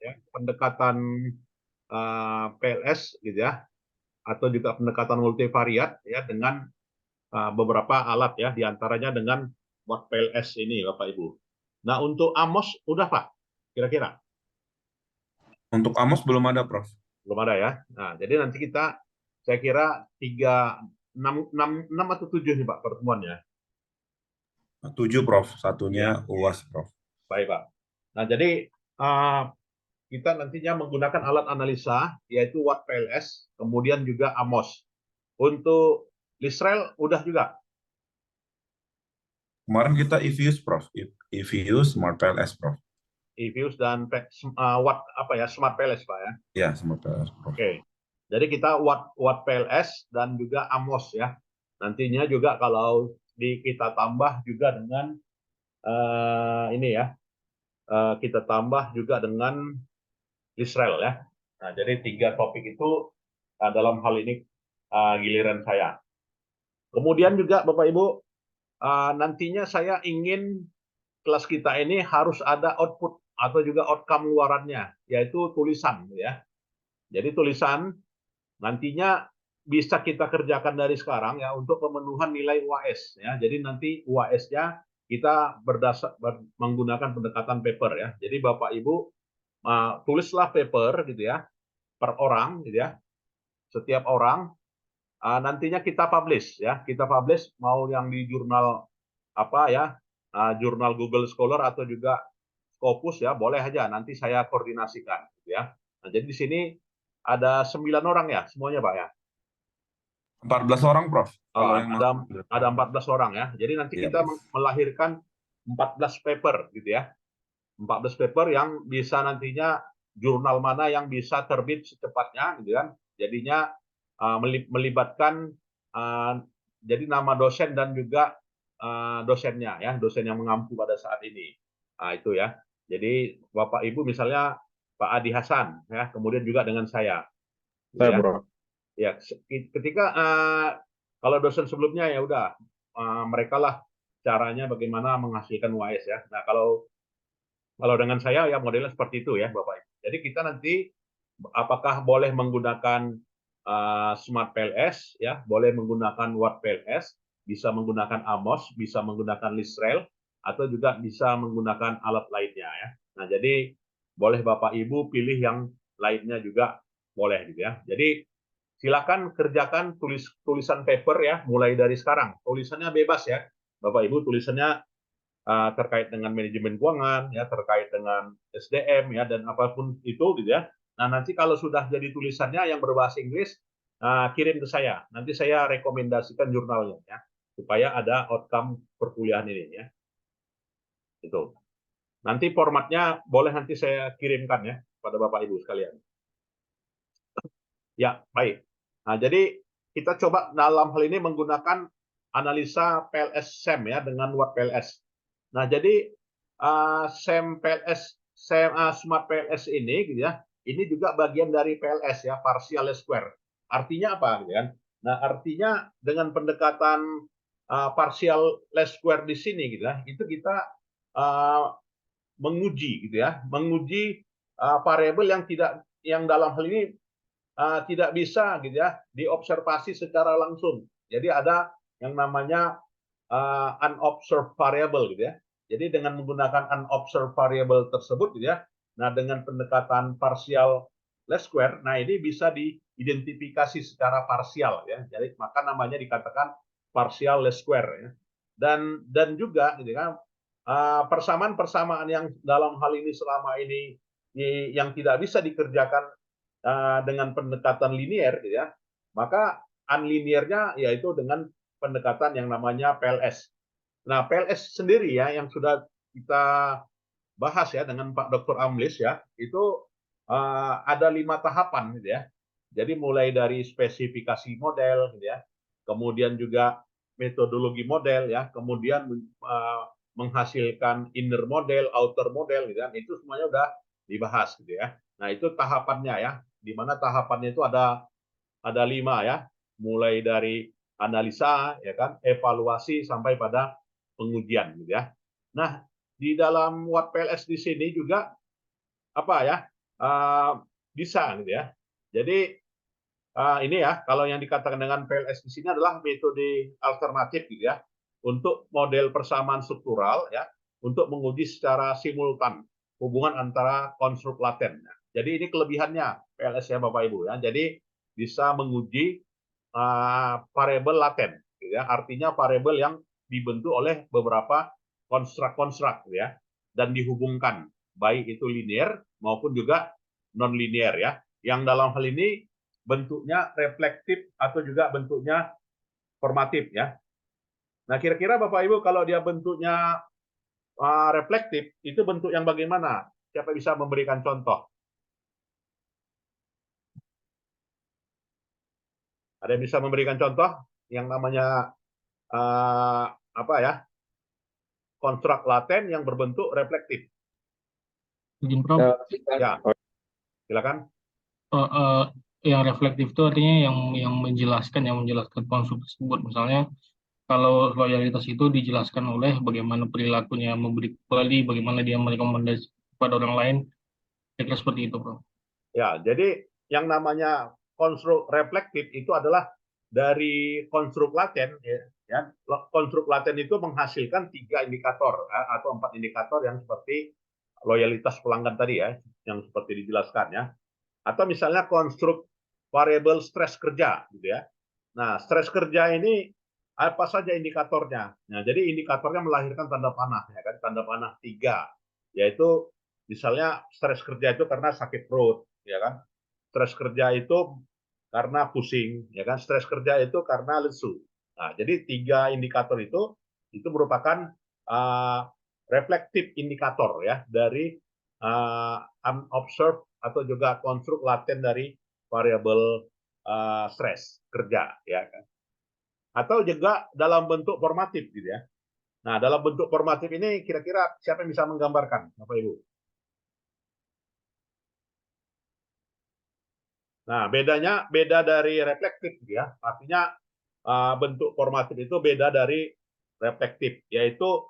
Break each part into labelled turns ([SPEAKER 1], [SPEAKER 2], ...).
[SPEAKER 1] ya, pendekatan PLS gitu ya, atau juga pendekatan multivariat ya dengan beberapa alat ya, diantaranya dengan Watt PLS ini Bapak Ibu. Nah untuk AMOS udah Pak, kira-kira?
[SPEAKER 2] Untuk AMOS belum ada, Prof.
[SPEAKER 1] Belum ada ya. Nah jadi nanti kita, saya kira 6 atau 7 nih Pak pertemuannya.
[SPEAKER 2] 7, Prof.
[SPEAKER 1] Ya,
[SPEAKER 2] Satunya UAS, Prof.
[SPEAKER 1] baik Pak. Nah jadi kita nantinya menggunakan alat analisa yaitu Watt PLS, kemudian juga AMOS. Untuk Lisrel udah juga.
[SPEAKER 2] Kemarin kita EViews, Prof. EViews Smart PLS, Prof.
[SPEAKER 1] EViews dan Watt apa ya, Smart PLS Pak ya.
[SPEAKER 2] Ya, Smart PLS, Prof.
[SPEAKER 1] Oke. Jadi kita Watt PLS dan juga AMOS ya. Nantinya juga kalau kita tambah juga dengan ini ya, kita tambah juga dengan Israel ya. Nah, jadi 3 topik itu dalam hal ini giliran saya. Kemudian juga Bapak Ibu, nantinya saya ingin kelas kita ini harus ada output atau juga outcome luarannya, yaitu tulisan ya. Jadi tulisan nantinya bisa kita kerjakan dari sekarang ya untuk pemenuhan nilai UAS ya. Jadi nanti UAS-nya kita menggunakan pendekatan paper ya. Jadi Bapak Ibu tulislah paper gitu ya per orang gitu ya. Setiap orang nantinya kita publish ya. Kita publish mau yang di jurnal apa ya, jurnal Google Scholar atau juga Scopus ya, boleh aja nanti saya koordinasikan gitu ya. Nah, jadi di sini ada 9 orang ya semuanya Pak ya.
[SPEAKER 2] 14 orang, Prof. Kalau yang masuk.
[SPEAKER 1] Ada 14 orang ya. Jadi nanti
[SPEAKER 2] Iya,
[SPEAKER 1] kita
[SPEAKER 2] Prof.
[SPEAKER 1] melahirkan 14 paper gitu ya. 14 paper yang bisa nantinya jurnal mana yang bisa terbit secepatnya gitu kan. Jadinya melibatkan jadi nama dosen dan juga dosennya ya, dosen yang mengampu pada saat ini. Nah, itu ya. Jadi Bapak Ibu misalnya Pak Adi Hasan ya, kemudian juga dengan saya gitu
[SPEAKER 3] Saya,
[SPEAKER 1] ya.
[SPEAKER 3] Bro.
[SPEAKER 1] Ya, ketika kalau dosen sebelumnya ya udah mereka lah caranya bagaimana menghasilkan UAS ya. Nah, kalau dengan saya ya modelnya seperti itu ya, Bapak. Jadi kita nanti apakah boleh menggunakan Smart PLS ya, boleh menggunakan Watt PLS, bisa menggunakan AMOS, bisa menggunakan Lisrel atau juga bisa menggunakan alat lainnya ya. Nah, jadi boleh Bapak Ibu pilih yang lainnya juga boleh gitu ya. Jadi silakan kerjakan tulisan paper ya mulai dari sekarang. Tulisannya bebas ya. Bapak Ibu tulisannya terkait dengan manajemen keuangan ya, terkait dengan SDM ya dan apapun itu gitu ya. Nah, nanti kalau sudah jadi tulisannya yang berbahasa Inggris kirim ke saya. Nanti saya rekomendasikan jurnalnya ya supaya ada outcome perkuliahan ini ya. Itu. Nanti formatnya boleh nanti saya kirimkan ya pada Bapak Ibu sekalian. Ya, baik. Nah, jadi kita coba dalam hal ini menggunakan analisa PLS SEM ya dengan Watt PLS. Nah, jadi SEM PLS, Smart PLS ini gitu ya, ini juga bagian dari PLS ya, partial least square. Artinya apa gitu kan? Nah, artinya dengan pendekatan partial least square di sini gitu ya, itu kita menguji gitu ya, menguji variabel yang dalam hal ini tidak bisa gitu ya diobservasi secara langsung. Jadi ada yang namanya unobserved variable gitu ya. Jadi dengan menggunakan unobserved variable tersebut gitu ya, nah dengan pendekatan partial least square, nah ini bisa diidentifikasi secara parsial ya. Jadi maka namanya dikatakan partial least square ya. Dan juga gitu kan persamaan-persamaan yang dalam hal ini selama ini yang tidak bisa dikerjakan dengan pendekatan linier, gitu ya, maka unlinearnya yaitu dengan pendekatan yang namanya PLS. Nah, PLS sendiri ya yang sudah kita bahas ya dengan Pak Dr. Amlis ya, itu ada 5 tahapan gitu ya. Jadi mulai dari spesifikasi model gitu ya, kemudian juga metodologi model ya, kemudian menghasilkan inner model, outer model gitu kan, itu semuanya udah dibahas gitu ya. Nah, itu tahapannya ya, di mana tahapannya itu ada 5 ya, mulai dari analisa ya kan, evaluasi sampai pada pengujian gitu ya. Nah, di dalam Watt PLS di sini juga apa ya, bisa gitu ya. Jadi ini ya, kalau yang dikatakan dengan PLS di sini adalah metode alternatif gitu ya, untuk model persamaan struktural ya, untuk menguji secara simultan hubungan antara konstruk laten. Jadi ini kelebihannya PLS ya Bapak Ibu ya. Jadi bisa menguji variabel laten, gitu ya. Artinya variabel yang dibentuk oleh beberapa konstruk-konstruk gitu ya, dan dihubungkan baik itu linear maupun juga non linear ya. Yang dalam hal ini bentuknya reflektif atau juga bentuknya formatif ya. Nah, kira-kira Bapak Ibu kalau dia bentuknya reflektif itu bentuk yang bagaimana? Siapa bisa memberikan contoh? Ada yang bisa memberikan contoh yang namanya apa ya? Konstruk laten yang berbentuk reflektif.
[SPEAKER 3] Izin Prof.
[SPEAKER 1] Ya, silakan.
[SPEAKER 3] Eh, eh, yang reflektif itu artinya yang menjelaskan konstruk tersebut. Misalnya kalau loyalitas itu dijelaskan oleh bagaimana perilakunya memberi kembali, bagaimana dia merekomendasi kepada orang lain, kira-kira seperti itu, Prof.
[SPEAKER 1] Ya, jadi yang namanya konstruk reflektif itu adalah dari konstruk laten ya. Konstruk laten itu menghasilkan 3 indikator atau 4 indikator yang seperti loyalitas pelanggan tadi ya, yang seperti dijelaskan ya. Atau misalnya konstruk variabel stres kerja gitu ya. Nah, stres kerja ini apa saja indikatornya? Nah, jadi indikatornya melahirkan tanda panah ya kan, tanda panah 3, yaitu misalnya stres kerja itu karena sakit perut ya kan. Stres kerja itu karena pusing ya kan. Stres kerja itu karena lesu. Nah, jadi 3 indikator itu merupakan reflektif indikator ya dari unobserved atau juga konstruk laten dari variabel stres kerja ya kan. Atau juga dalam bentuk formatif gitu ya. Nah, dalam bentuk formatif ini kira-kira siapa yang bisa menggambarkan, Bapak Ibu? Nah, beda dari reflektif gitu ya. Artinya bentuk formatif itu beda dari reflektif, yaitu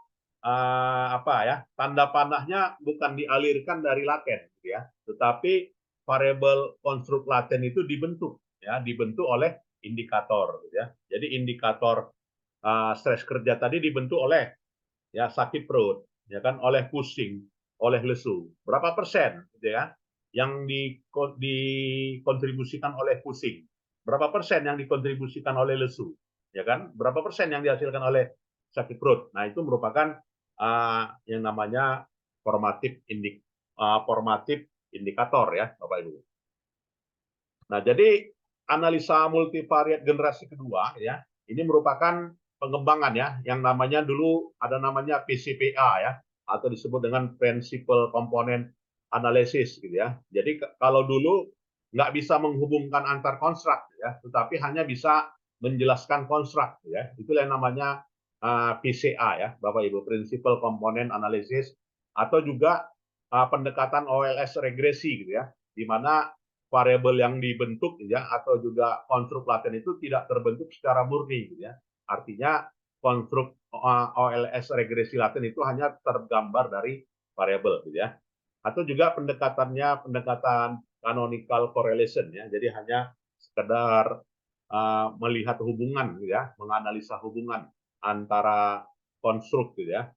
[SPEAKER 1] apa ya? Tanda panahnya bukan dialirkan dari laten gitu ya, tetapi variabel konstruk laten itu dibentuk ya, dibentuk oleh indikator gitu ya. Jadi indikator stres kerja tadi dibentuk oleh ya sakit perut, ya kan, oleh pusing, oleh lesu. Berapa persen gitu ya yang dikontribusikan oleh pusing? Berapa persen yang dikontribusikan oleh lesu? Ya kan? Berapa persen yang dihasilkan oleh sakit perut? Nah, itu merupakan yang namanya formatif indikator ya, Bapak Ibu. Nah, jadi analisa multivariat generasi kedua ya, ini merupakan pengembangan ya, yang namanya dulu ada namanya PCPA ya, atau disebut dengan Principal Component Analysis gitu ya. Jadi kalau dulu nggak bisa menghubungkan antar konstruk ya, tetapi hanya bisa menjelaskan konstruk ya. Itulah yang namanya PCA ya, Bapak Ibu, Principal Component Analysis, atau juga pendekatan OLS regresi gitu ya, di mana variabel yang dibentuk ya atau juga konstruk laten itu tidak terbentuk secara murni gitu ya. Artinya konstruk OLS regresi laten itu hanya tergambar dari variabel gitu ya. Atau juga pendekatan canonical correlation ya. Jadi hanya sekedar melihat hubungan gitu ya, menganalisa hubungan antara konstruk gitu ya,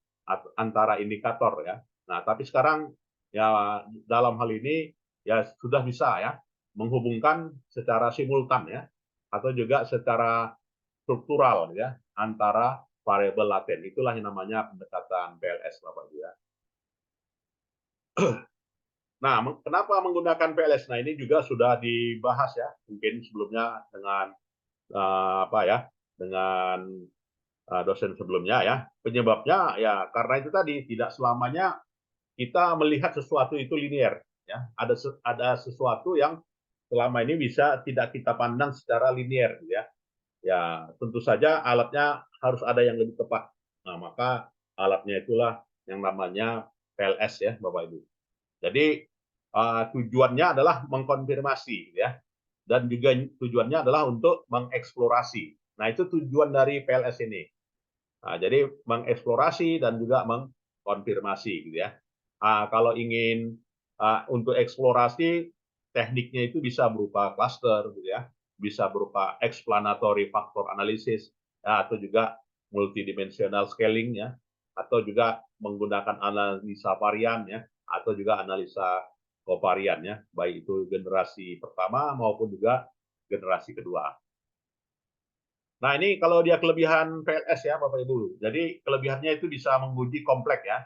[SPEAKER 1] antara indikator ya. Nah, tapi sekarang ya dalam hal ini ya sudah bisa ya menghubungkan secara simultan ya, atau juga secara struktural ya antara variabel laten. Itulah yang namanya pendekatan PLS Bapak Ibu ya. Nah, kenapa menggunakan PLS? Nah, ini juga sudah dibahas ya, mungkin sebelumnya dengan apa ya, dengan dosen sebelumnya ya. Penyebabnya ya karena itu tadi tidak selamanya kita melihat sesuatu itu linear ya. Ada sesuatu yang selama ini bisa tidak kita pandang secara linear ya. Ya, tentu saja alatnya harus ada yang lebih tepat. Nah, maka alatnya itulah yang namanya PLS ya, Bapak Ibu. Jadi tujuannya adalah mengkonfirmasi ya, dan juga tujuannya adalah untuk mengeksplorasi. Nah, itu tujuan dari PLS ini. Nah, jadi mengeksplorasi dan juga mengkonfirmasi gitu ya. Kalau ingin Untuk eksplorasi tekniknya itu bisa berupa cluster, gitu ya, bisa berupa explanatory factor analysis, ya, atau juga multidimensional scaling, ya, atau juga menggunakan analisa varian, ya, atau juga analisa kovarian, ya, baik itu generasi pertama maupun juga generasi kedua. Nah, ini kalau dia kelebihan PLS, ya Bapak Ibu. Jadi kelebihannya itu bisa menguji kompleks, ya,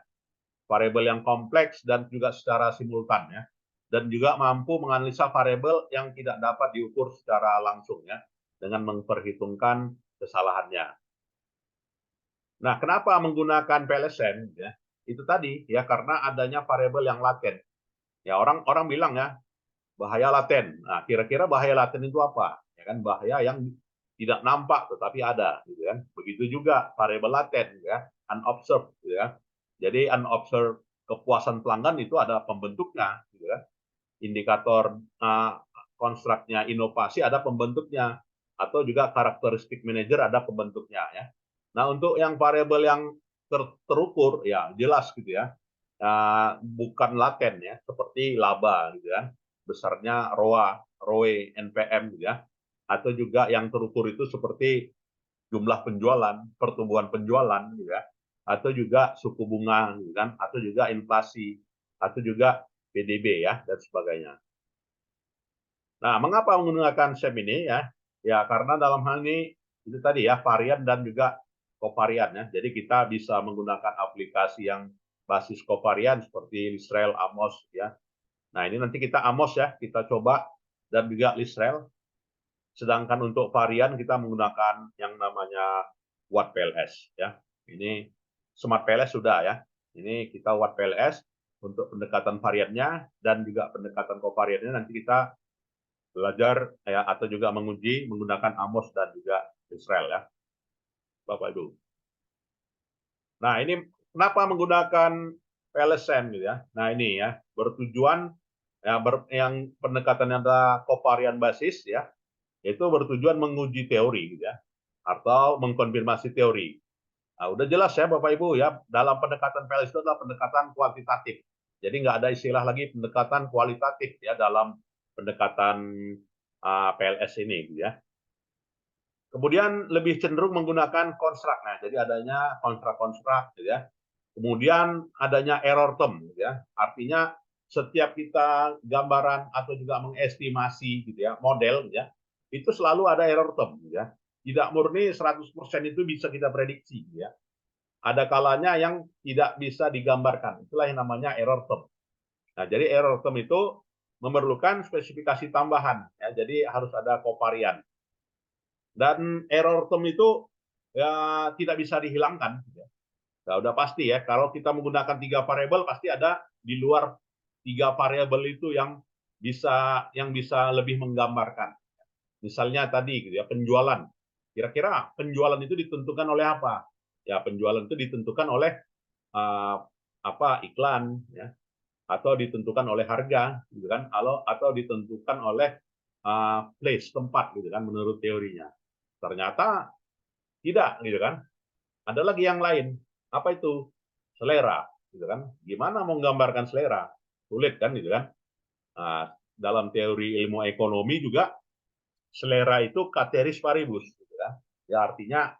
[SPEAKER 1] variabel yang kompleks dan juga secara simultan, ya, dan juga mampu menganalisa variabel yang tidak dapat diukur secara langsung, ya, dengan memperhitungkan kesalahannya. Nah, kenapa menggunakan PLSN, ya? Itu tadi, ya, karena adanya variabel yang laten. Ya, orang bilang, ya, bahaya laten. Nah, kira-kira bahaya laten itu apa? Ya kan, bahaya yang tidak nampak tetapi ada, gitu kan. Begitu juga variabel laten, ya, unobserved, gitu ya. Jadi unobserved kepuasan pelanggan itu ada pembentuknya, gitu kan. Indikator konstruknya inovasi ada pembentuknya, atau juga karakteristik manajer ada pembentuknya, ya. Nah, untuk yang variabel yang terukur, ya jelas, gitu ya. Bukan laten, ya, seperti laba, gitu kan, besarnya ROA, ROE, NPM, gitu ya, atau juga yang terukur itu seperti jumlah penjualan, pertumbuhan penjualan, gitu ya, atau juga suku bunga, gitu kan, atau juga inflasi, atau juga PDB, ya, dan sebagainya. Nah, mengapa menggunakan SEM ini, ya? Ya, karena dalam hal ini itu tadi, ya, varian dan juga kovarian, ya. Jadi kita bisa menggunakan aplikasi yang basis kovarian seperti Listrel, Amos, ya. Nah, ini nanti kita Amos, ya, kita coba, dan juga Listrel. Sedangkan untuk varian kita menggunakan yang namanya Watt PLS, ya. Ini Smart PLS sudah, ya. Ini kita Watt PLS untuk pendekatan variannya dan juga pendekatan kovariannya nanti kita belajar, ya, atau juga menguji menggunakan Amos dan juga Israel, ya, Bapak Ibu. Nah, ini kenapa menggunakan PLSN, gitu ya. Nah, ini, ya, bertujuan, ya, yang pendekatannya adalah kovarian basis, ya, itu bertujuan menguji teori, gitu ya, atau mengkonfirmasi teori. Nah, udah jelas, ya Bapak Ibu, ya, dalam pendekatan PLS itu adalah pendekatan kuantitatif. Jadi nggak ada istilah lagi pendekatan kualitatif, ya, dalam pendekatan PLS ini, gitu ya. Kemudian lebih cenderung menggunakan konstruk. Nah, jadi adanya konstruk, gitu ya. Kemudian adanya error term, gitu ya. Artinya setiap kita gambaran atau juga mengestimasi, gitu ya, model, gitu ya, itu selalu ada error term, gitu ya. Tidak murni 100% itu bisa kita prediksi, gitu ya. Ada kalanya yang tidak bisa digambarkan. Itulah yang namanya error term. Nah, jadi error term itu memerlukan spesifikasi tambahan, ya. Jadi harus ada kovarian. Dan error term itu, ya, tidak bisa dihilangkan. Nah, udah pasti, ya, kalau kita menggunakan 3 variabel pasti ada di luar 3 variabel itu yang bisa lebih menggambarkan. Misalnya tadi, gitu ya, penjualan. Kira-kira penjualan itu ditentukan oleh apa? Ya, penjualan itu ditentukan oleh iklan, ya, atau ditentukan oleh harga, gitu kan, atau ditentukan oleh place, tempat, gitu kan, menurut teorinya. Ternyata tidak, gitu kan. Ada lagi yang lain. Apa itu? Selera, gitu kan. Gimana mau menggambarkan selera? Sulit, kan, gitu kan. Nah, dalam teori ilmu ekonomi juga selera itu cateris paribus, gitu kan. Ya, artinya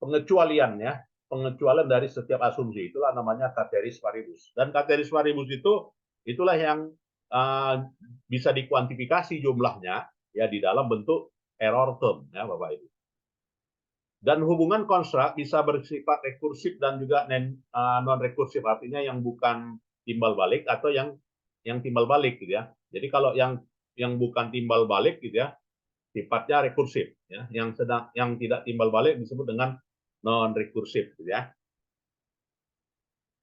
[SPEAKER 1] pengecualian, ya, pengecualian dari setiap asumsi, itulah namanya cateris paribus. Dan cateris paribus itu itulah yang bisa dikuantifikasi jumlahnya, ya, di dalam bentuk error term, ya, Bapak Ibu. Dan hubungan konstruk bisa bersifat rekursif dan juga non rekursif, artinya yang bukan timbal balik atau yang timbal balik, gitu ya. Jadi kalau yang bukan timbal balik, gitu ya, sifatnya rekursif, ya. Yang tidak timbal balik disebut dengan non rekursif, gitu ya.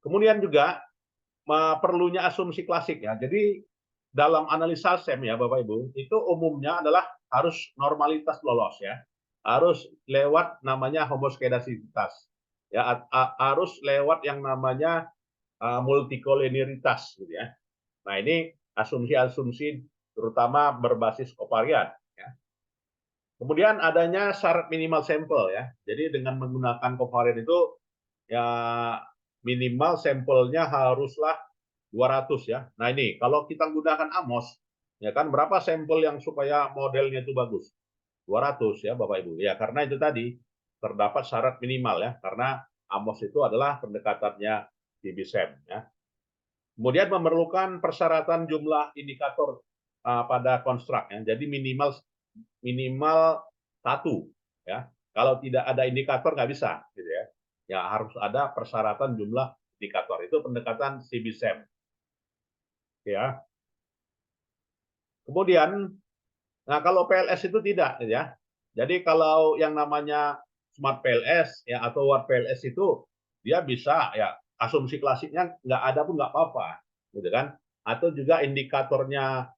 [SPEAKER 1] Kemudian juga perlunya asumsi klasik, ya. Jadi dalam analisa SEM, ya Bapak Ibu, itu umumnya adalah harus normalitas lolos, ya. Harus lewat namanya homoskedasitas, ya, harus lewat yang namanya multikolinialitas, gitu ya. Nah, ini asumsi-asumsi terutama berbasis kovarian, ya. Kemudian adanya syarat minimal sampel, ya. Jadi dengan menggunakan kovarian itu, ya, minimal sampelnya haruslah 200 ya. Nah ini kalau kita gunakan AMOS, ya kan berapa sampel yang supaya modelnya itu bagus? 200 ya Bapak Ibu. Ya karena itu tadi terdapat syarat minimal ya, karena AMOS itu adalah pendekatannya DBSEM ya. Kemudian memerlukan persyaratan jumlah indikator pada konstruk ya. Jadi minimal 1 ya. Kalau tidak ada indikator nggak bisa gitu ya. Ya harus ada persyaratan jumlah indikator. Itu pendekatan CBSEM ya. Kemudian nah kalau PLS itu tidak gitu ya. Jadi kalau yang namanya Smart PLS ya atau Word PLS itu dia bisa ya asumsi klasiknya nggak ada pun nggak apa-apa gitu kan. Atau juga indikatornya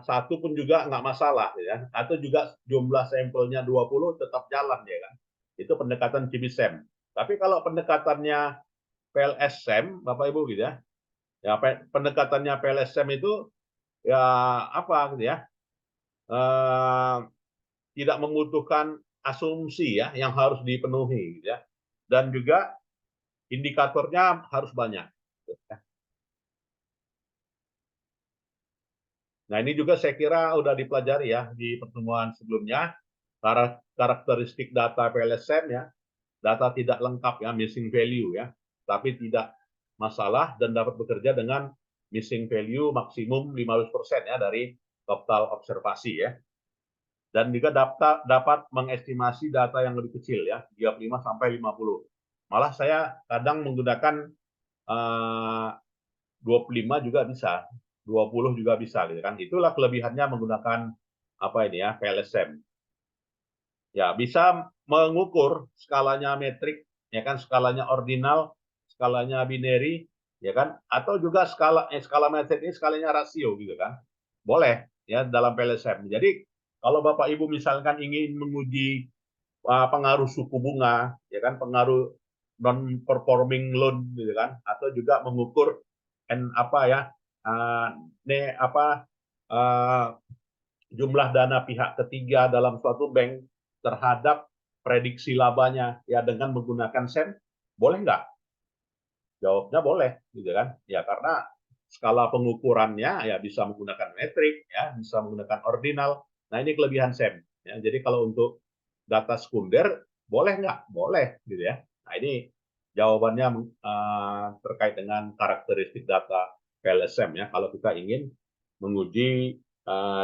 [SPEAKER 1] satu pun juga nggak masalah gitu kan. Atau juga jumlah sampelnya 20 tetap jalan ya kan. Itu pendekatan CBSEM. Tapi kalau pendekatannya PLS-SEM Bapak Ibu gitu ya. Ya pendekatannya PLS-SEM itu ya apa gitu ya. Tidak membutuhkan asumsi ya yang harus dipenuhi gitu ya. Dan juga indikatornya harus banyak. Nah, ini juga saya kira sudah dipelajari ya di pertemuan sebelumnya. Karakteristik data PLSM ya. Data tidak lengkap ya, missing value ya. Tapi tidak masalah dan dapat bekerja dengan missing value maksimum 15% ya dari total observasi ya. Dan juga dapat mengestimasi data yang lebih kecil ya, 35 sampai 50. Malah saya kadang menggunakan 25 juga bisa, 20 juga bisa gitu kan. Itulah kelebihannya menggunakan apa ini ya, PLSM. Ya, bisa mengukur skalanya metrik ya kan, skalanya ordinal, skalanya binary ya kan, atau juga skala metrik ini skalanya rasio gitu kan. Boleh ya dalam PLSM. Jadi kalau Bapak Ibu misalkan ingin menguji pengaruh suku bunga ya kan, pengaruh non performing loan gitu kan, atau juga mengukur apa ya jumlah dana pihak ketiga dalam suatu bank terhadap prediksi labanya ya dengan menggunakan SEM, boleh nggak? Jawabnya boleh gitu kan ya, karena skala pengukurannya ya bisa menggunakan metrik ya, bisa menggunakan ordinal. Nah ini kelebihan SEM ya. Jadi kalau untuk data sekunder boleh nggak? Boleh gitu ya. Nah ini jawabannya terkait dengan karakteristik data PLSM ya. Kalau kita ingin menguji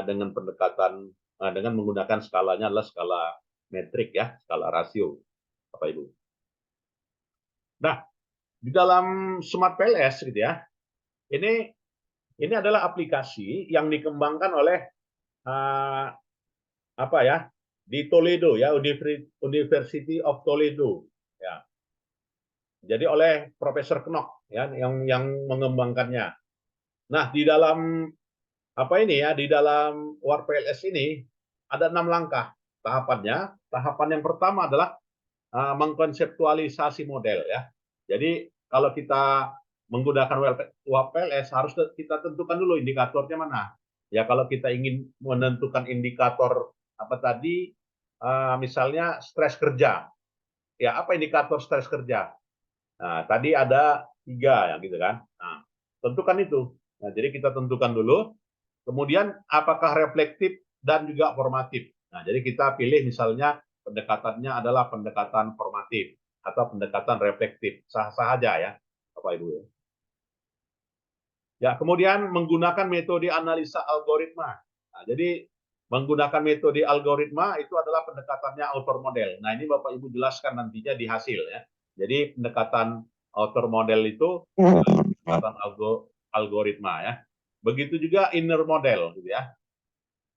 [SPEAKER 1] dengan pendekatan dengan menggunakan skalanya adalah skala metrik ya, skala rasio, Bapak Ibu. Nah, di dalam Smart PLS gitu ya, ini adalah aplikasi yang dikembangkan oleh apa ya, di Toledo ya, University of Toledo ya. Jadi oleh Profesor Knock ya yang mengembangkannya. Nah, di dalam apa ini ya, di dalam Word PLS ini ada 6 langkah tahapannya. Tahapan yang pertama adalah mengkonseptualisasi model ya. Jadi kalau kita menggunakan Word PLS harus kita tentukan dulu indikatornya mana. Ya kalau kita ingin menentukan indikator apa tadi, misalnya stres kerja. Ya apa indikator stres kerja? Nah, tadi ada 3 ya gitu kan. Nah, tentukan itu. Nah, jadi kita tentukan dulu. Kemudian apakah reflektif dan juga formatif. Nah, jadi kita pilih misalnya pendekatannya adalah pendekatan formatif atau pendekatan reflektif. Sah-sah aja ya, Bapak Ibu. Ya, kemudian menggunakan metode analisa algoritma. Nah, jadi menggunakan metode algoritma itu adalah pendekatannya author model. Nah, ini Bapak Ibu jelaskan nantinya di hasil ya. Jadi pendekatan author model itu pendekatan algoritma ya. Begitu juga inner model gitu ya.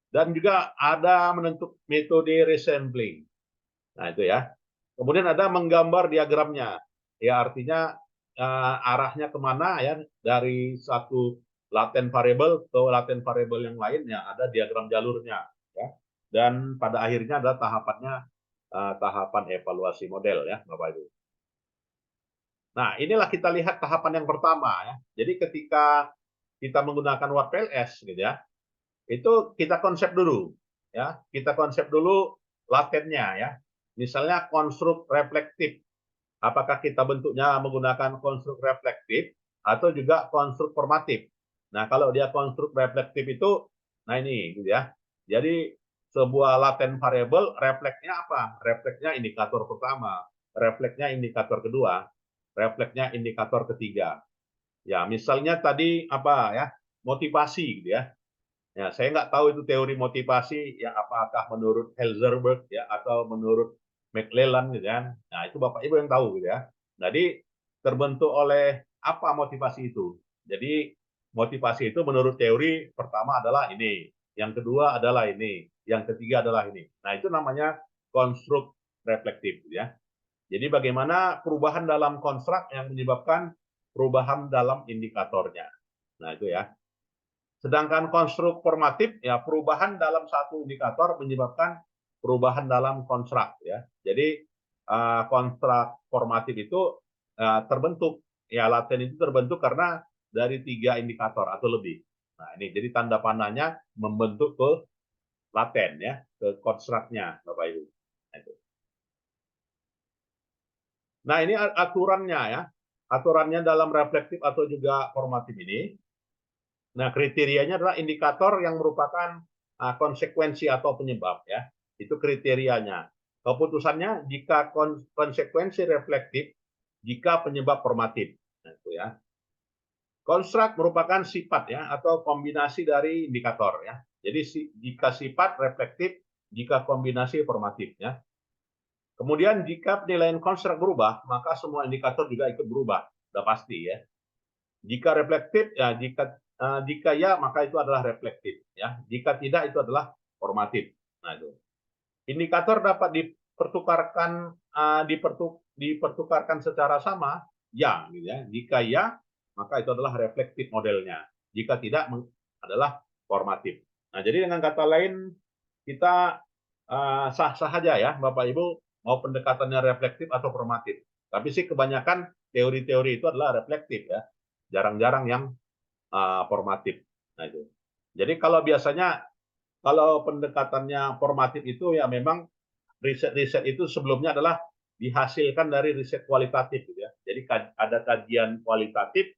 [SPEAKER 1] Dan juga ada menentukan metode resampling. Nah, itu ya. Kemudian ada menggambar diagramnya. Ya, artinya arahnya kemana ya dari satu latent variable ke latent variable yang lain ya, ada diagram jalurnya ya. Dan pada akhirnya adalah tahapannya tahapan evaluasi model ya, Bapak Ibu. Nah, inilah kita lihat tahapan yang pertama ya. Jadi ketika kita menggunakan Word PLS gitu ya, itu kita konsep dulu ya, kita konsep dulu latennya ya. Misalnya konstruk reflektif, apakah kita bentuknya menggunakan konstruk reflektif atau juga konstruk formatif. Nah, kalau dia konstruk reflektif itu, nah ini gitu ya. Jadi sebuah latent variable refleksnya apa? Refleksnya indikator pertama, refleksnya indikator kedua, refleksnya indikator ketiga. Ya, misalnya tadi apa ya? Motivasi gitu ya. Ya, saya nggak tahu itu teori motivasi ya apakah menurut Heisenberg ya atau menurut McClellan gitu kan. Nah, itu Bapak Ibu yang tahu gitu ya. Jadi terbentuk oleh apa motivasi itu? Jadi motivasi itu menurut teori pertama adalah ini, yang kedua adalah ini, yang ketiga adalah ini. Nah, itu namanya konstruk reflektif gitu ya. Jadi bagaimana perubahan dalam konstruk yang menyebabkan perubahan dalam indikatornya. Nah, itu ya. Sedangkan konstruk formatif ya perubahan dalam satu indikator menyebabkan perubahan dalam konstruk ya. Jadi konstruk formatif itu terbentuk ya laten itu terbentuk karena dari 3 indikator atau lebih. Nah, ini jadi tanda panahnya membentuk ke laten ya, ke konstruknya Bapak Ibu. Nah, ini aturannya ya. Aturannya dalam reflektif atau juga formatif ini. Nah, kriterianya adalah indikator yang merupakan konsekuensi atau penyebab ya. Itu kriterianya. Keputusannya jika konsekuensi reflektif, jika penyebab formatif. Nah, itu ya. Konstruk merupakan sifat ya atau kombinasi dari indikator ya. Jadi jika sifat reflektif, jika kombinasi formatif ya. Kemudian jika penilaian konstruk berubah, maka semua indikator juga ikut berubah. Sudah pasti ya. Jika reflektif ya jika ya maka itu adalah reflektif ya. Jika tidak itu adalah formatif. Nah, itu. Indikator dapat dipertukarkan secara sama ya gitu ya. Jika ya maka itu adalah reflektif modelnya. Jika tidak adalah formatif. Nah, jadi dengan kata lain kita sah-sah aja ya Bapak Ibu mau pendekatannya reflektif atau formatif. Tapi sih kebanyakan teori-teori itu adalah reflektif ya. Jarang-jarang yang formatif. Nah, itu. Jadi kalau biasanya kalau pendekatannya formatif itu ya memang riset-riset itu sebelumnya adalah dihasilkan dari riset kualitatif gitu ya. Jadi ada kajian kualitatif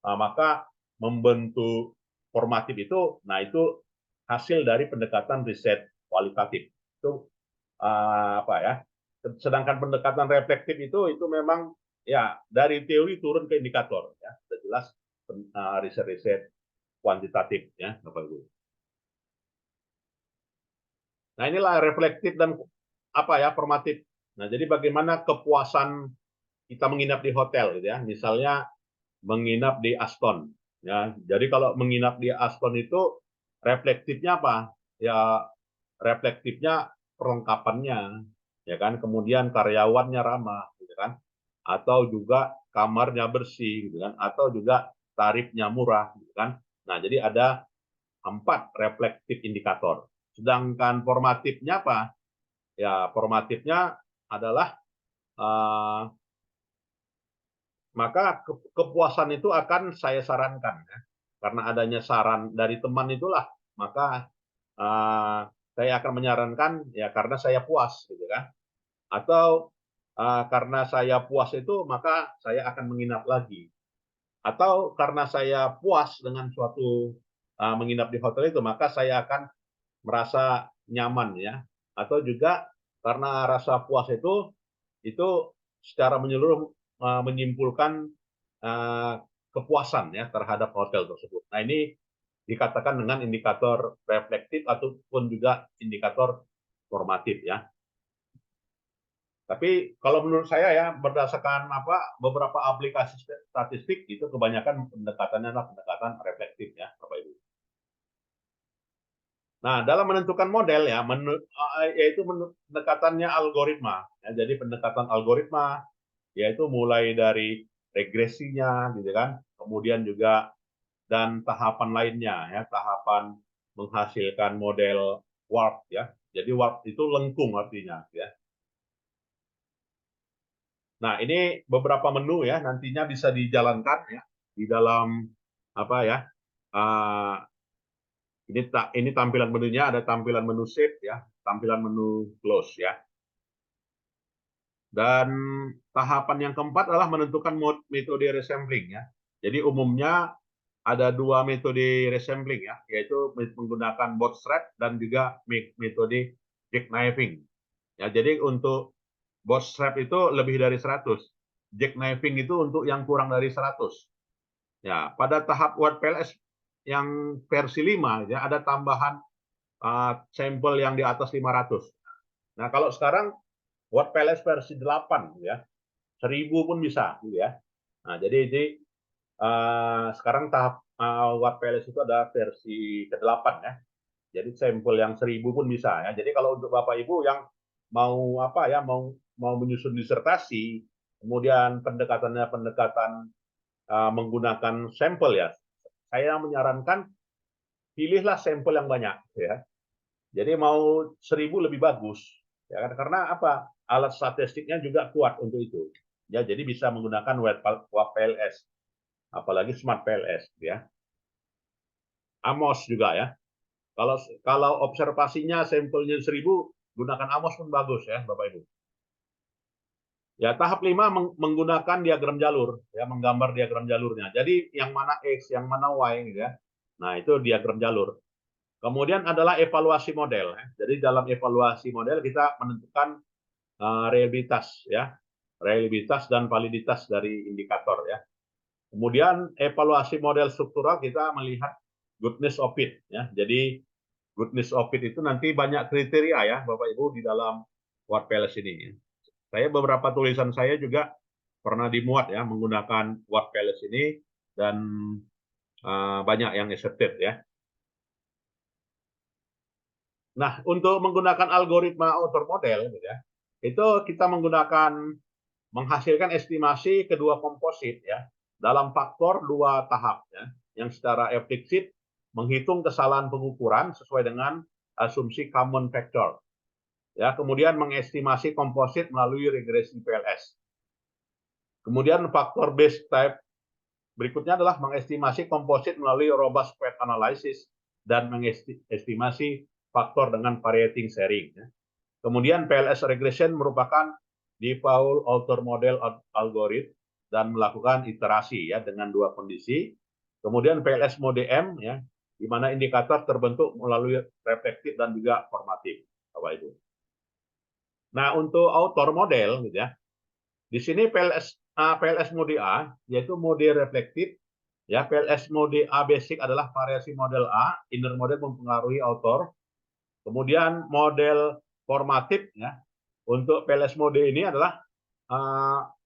[SPEAKER 1] maka membentuk formatif itu nah itu hasil dari pendekatan riset kualitatif. Itu apa ya? Sedangkan pendekatan reflektif itu memang ya dari teori turun ke indikator ya. Sudah jelas riset-riset kuantitatif ya Bapak Ibu. Nah, inilah reflektif dan apa ya formatif. Nah, jadi bagaimana kepuasan kita menginap di hotel gitu ya. Misalnya menginap di Aston ya. Jadi kalau menginap di Aston itu reflektifnya apa? Ya reflektifnya perlengkapannya ya kan, kemudian karyawannya ramah gitu kan. Atau juga kamarnya bersih gitu kan, atau juga tarifnya murah gitu kan. Nah, jadi ada 4 reflektif indikator. Sedangkan formatifnya apa? Ya, formatifnya adalah maka kepuasan itu akan saya sarankan ya. Karena adanya saran dari teman itulah, maka saya akan menyarankan ya karena saya puas gitu kan. Atau karena saya puas itu maka saya akan menginap lagi. Atau karena saya puas dengan suatu menginap di hotel itu maka saya akan merasa nyaman ya. Atau juga karena rasa puas itu secara menyeluruh menyimpulkan kepuasan ya terhadap hotel tersebut. Nah, ini dikatakan dengan indikator reflektif ataupun juga indikator formatif ya. Tapi kalau menurut saya ya berdasarkan beberapa aplikasi statistik itu kebanyakan pendekatannya adalah pendekatan reflektif ya Bapak Ibu. Nah, dalam menentukan model ya, yaitu pendekatannya algoritma. Ya, jadi pendekatan algoritma, yaitu mulai dari regresinya, gitu kan, kemudian juga dan tahapan lainnya, ya, tahapan menghasilkan model warp, ya. Jadi warp itu lengkung artinya, ya. Nah, ini beberapa menu ya, nantinya bisa dijalankan ya di dalam apa ya? Ini tampilan menunya, ada tampilan menu save ya, tampilan menu close ya. Dan tahapan yang keempat adalah menentukan metode resampling ya. Jadi umumnya ada dua metode resampling ya, yaitu menggunakan bootstrap dan juga metode jackknifing. Ya, jadi untuk bootstrap itu lebih dari 100. Jackknifing itu untuk yang kurang dari 100. Ya, pada tahap WordPLS yang versi 5 ya ada tambahan sampel yang di atas 500. Nah, kalau sekarang WordPLS versi 8 ya, 1000 pun bisa gitu ya. Nah, jadi sekarang tahap WordPLS itu ada versi ke-8 ya. Jadi sampel yang 1000 pun bisa ya. Jadi kalau untuk Bapak Ibu yang mau apa ya, mau menyusun disertasi, kemudian pendekatannya pendekatan menggunakan sampel ya, saya menyarankan pilihlah sampel yang banyak ya. Jadi mau 1000 lebih bagus ya kan, karena apa? Alat statistiknya juga kuat untuk itu. Ya, jadi bisa menggunakan WordPLS, apalagi Smart PLS ya. Amos juga ya. Kalau observasinya sampelnya 1000, gunakan Amos pun bagus ya, Bapak Ibu. Ya, tahap 5 menggunakan diagram jalur, ya, menggambar diagram jalurnya. Jadi yang mana X, yang mana Y, gitu ya. Nah, itu diagram jalur. Kemudian adalah evaluasi model. Ya. Jadi dalam evaluasi model kita menentukan reliabilitas, ya, reliabilitas dan validitas dari indikator, ya. Kemudian evaluasi model struktural kita melihat goodness of fit, ya. Jadi goodness of fit itu nanti banyak kriteria ya, Bapak Ibu, di dalam WordPLS ini. Saya beberapa tulisan saya juga pernah dimuat ya menggunakan WordPLS ini dan banyak yang accepted ya. Nah, untuk menggunakan algoritma author model gitu ya, itu kita menghasilkan estimasi kedua komposit ya dalam faktor 2 tahap ya, yang secara implicit menghitung kesalahan pengukuran sesuai dengan asumsi common factor. Ya, kemudian mengestimasi komposit melalui regresi PLS. Kemudian faktor base type berikutnya adalah mengestimasi komposit melalui robust path analysis dan mengestimasi faktor dengan variating sharing. Kemudian PLS regression merupakan default author model algorithm dan melakukan iterasi ya dengan 2 kondisi. Kemudian PLS mode M ya, di mana indikator terbentuk melalui reflektif dan juga formatif, Bapak Ibu. Nah, untuk author model gitu ya. Di sini PLS mode A yaitu mode reflektif. Ya, PLS mode A basic adalah variasi model A, inner model mempengaruhi author. Kemudian model formatif ya. Untuk PLS mode ini adalah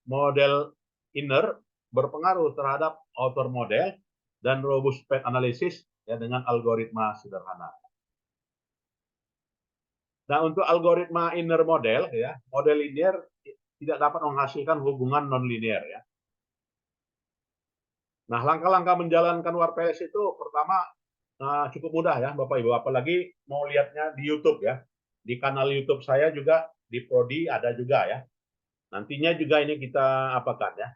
[SPEAKER 1] model inner berpengaruh terhadap author model dan robust path analysis ya dengan algoritma sederhana. Nah, untuk algoritma inner model ya, model linear tidak dapat menghasilkan hubungan non-linear ya. Nah, langkah-langkah menjalankan WordPLS itu pertama cukup mudah ya Bapak Ibu, apalagi mau lihatnya di YouTube ya. Di kanal YouTube saya juga di Prodi ada juga ya. Nantinya juga ini kita apakan ya.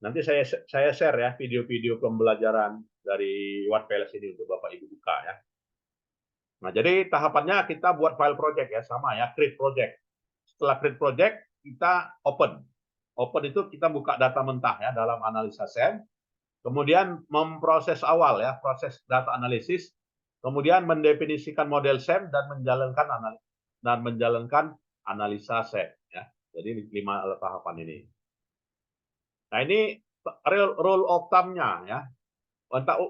[SPEAKER 1] Nanti saya share ya video-video pembelajaran dari WordPLS ini untuk Bapak Ibu buka ya. Nah, jadi tahapannya kita buat file project ya, sama ya, create project. Setelah create project, kita open. Open itu kita buka data mentah ya dalam analisa SEM. Kemudian memproses awal ya, proses data analisis. Kemudian mendefinisikan model SEM dan menjalankan analisa SEM ya. Jadi 5 tahapan ini. Nah, ini rule of thumb-nya ya.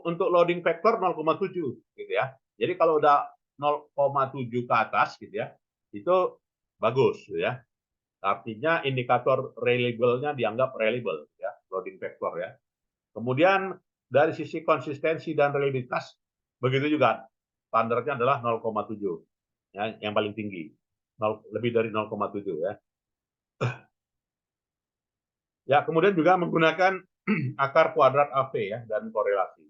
[SPEAKER 1] Untuk loading factor 0,7 gitu ya. Jadi kalau udah 0,7 ke atas gitu ya, itu bagus gitu ya. Artinya indikator reliable-nya dianggap reliable ya, loading factor ya. Kemudian dari sisi konsistensi dan reliabilitas begitu juga. Standarnya adalah 0,7 ya, yang paling tinggi. Lebih dari 0,7 ya. Ya, kemudian juga menggunakan akar kuadrat AP ya dan korelasi.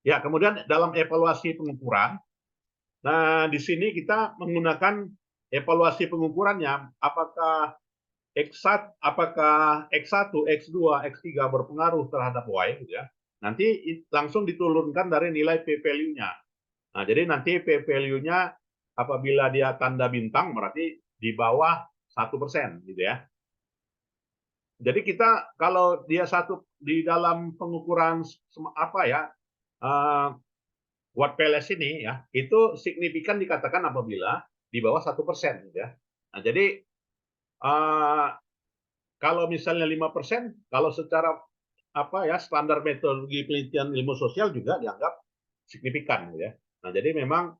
[SPEAKER 1] Ya, kemudian dalam evaluasi pengukuran, nah di sini kita menggunakan evaluasi pengukurannya, apakah X1, X2, X3 berpengaruh terhadap Y, gitu ya. Nanti langsung diturunkan dari nilai p-value-nya. Nah, jadi nanti p-value-nya apabila dia tanda bintang, berarti di bawah 1% gitu ya. Jadi kita kalau dia satu di dalam pengukuran apa ya Watt PLS ini ya itu signifikan dikatakan apabila di bawah 1% gitu ya. Nah, jadi kalau misalnya 5%, kalau secara apa ya standar metodologi penelitian ilmu sosial juga dianggap signifikan gitu ya. Nah, jadi memang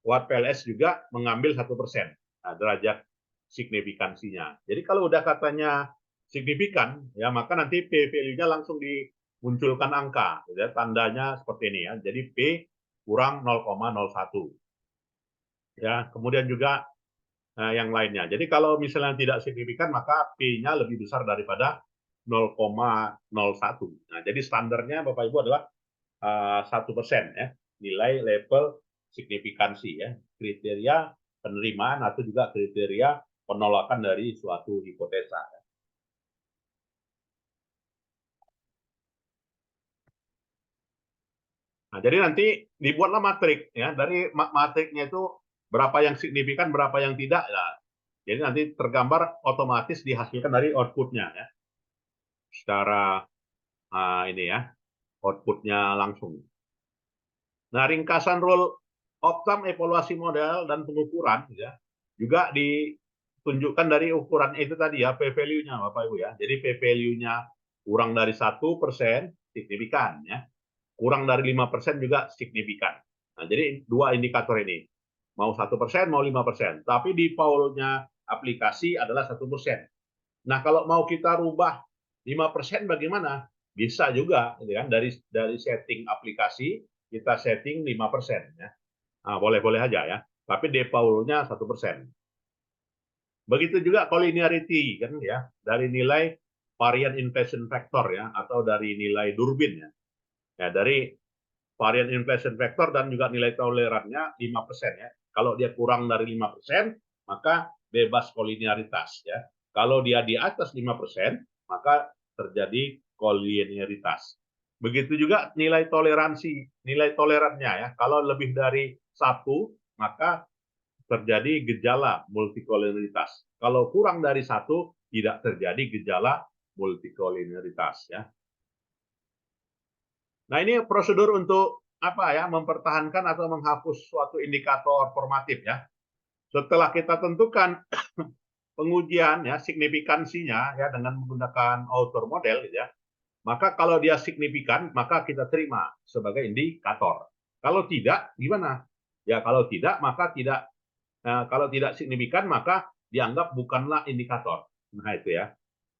[SPEAKER 1] Watt PLS juga mengambil 1%. Nah, derajat signifikansinya. Jadi kalau udah katanya signifikan, ya maka nanti P value-nya langsung dimunculkan angka, ya, tandanya seperti ini ya. Jadi P kurang 0,01. Ya, kemudian juga yang lainnya. Jadi kalau misalnya tidak signifikan, maka P-nya lebih besar daripada 0,01. Nah, jadi standarnya Bapak Ibu adalah 1% ya, nilai level signifikansi ya, kriteria penerimaan atau juga kriteria penolakan dari suatu hipotesa. Nah, jadi nanti dibuatlah matrik ya, dari matriknya itu berapa yang signifikan, berapa yang tidak. Nah, jadi nanti tergambar otomatis dihasilkan dari outputnya ya, secara ini ya, outputnya langsung. Nah, ringkasan rule of thumb evaluasi model dan pengukuran ya, juga ditunjukkan dari ukuran itu tadi ya, P value-nya Bapak Ibu ya. Jadi P value-nya kurang dari 1% signifikan ya. Kurang dari 5% juga signifikan. Nah, jadi dua indikator ini. Mau 1%, mau 5%. Tapi di default-nya aplikasi adalah 1%. Nah, kalau mau kita rubah 5% bagaimana? Bisa juga gitu kan, dari setting aplikasi kita setting 5% ya. Nah, boleh-boleh aja ya. Tapi default-nya 1%. Begitu juga collinearity kan ya, dari nilai varian inflation factor ya, atau dari nilai Durbin ya. Ya, dari varian inflation factor dan juga nilai tolerannya 5% ya. Kalau dia kurang dari 5%, maka bebas kolinearitas ya. Kalau dia di atas 5%, maka terjadi kolinearitas. Begitu juga nilai toleransi, nilai tolerannya ya. Kalau lebih dari 1, maka terjadi gejala multikolinearitas. Kalau kurang dari 1, tidak terjadi gejala multikolinearitas ya. Nah, ini prosedur untuk apa ya, mempertahankan atau menghapus suatu indikator formatif ya. Setelah kita tentukan pengujian ya, signifikansinya ya dengan menggunakan author model ya. Maka kalau dia signifikan, maka kita terima sebagai indikator. Kalau tidak, gimana? Ya, kalau tidak, maka tidak. Kalau tidak signifikan, maka dianggap bukanlah indikator. Nah, itu ya.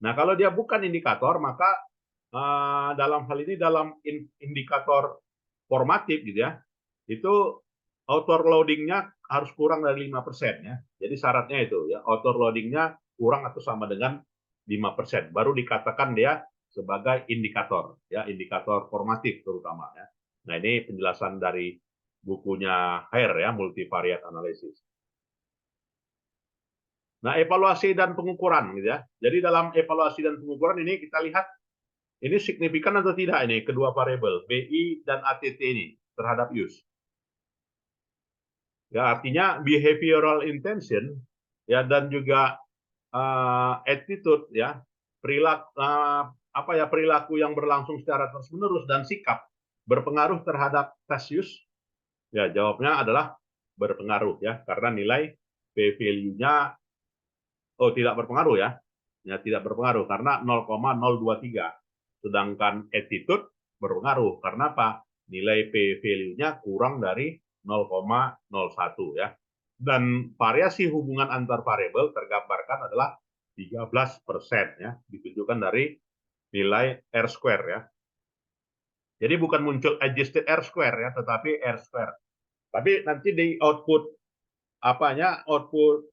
[SPEAKER 1] Nah, kalau dia bukan indikator, maka dalam hal ini dalam indikator formatif gitu ya, itu author loadingnya harus kurang dari 5% ya. Jadi syaratnya itu ya, author loadingnya kurang atau sama dengan 5%, baru dikatakan dia sebagai indikator ya, indikator formatif terutama ya. Nah, ini penjelasan dari bukunya Hare ya, multivariate analysis. Nah, evaluasi dan pengukuran gitu ya. Jadi dalam evaluasi dan pengukuran ini kita lihat ini signifikan atau tidak ini kedua variabel BI dan ATT ini terhadap use. Ya, artinya behavioral intention ya dan juga attitude ya, perilaku yang berlangsung secara terus-menerus dan sikap berpengaruh terhadap test use. Ya, jawabnya adalah berpengaruh ya, karena nilai P value-nya tidak berpengaruh ya. Ya, tidak berpengaruh karena 0,023. Sedangkan attitude berpengaruh karena apa? Nilai P value-nya kurang dari 0,01 ya. Dan variasi hubungan antar variabel tergambarkan adalah 13% ya, ditunjukkan dari nilai R square ya. Jadi bukan muncul adjusted R square ya, tetapi R square. Tapi nanti di output output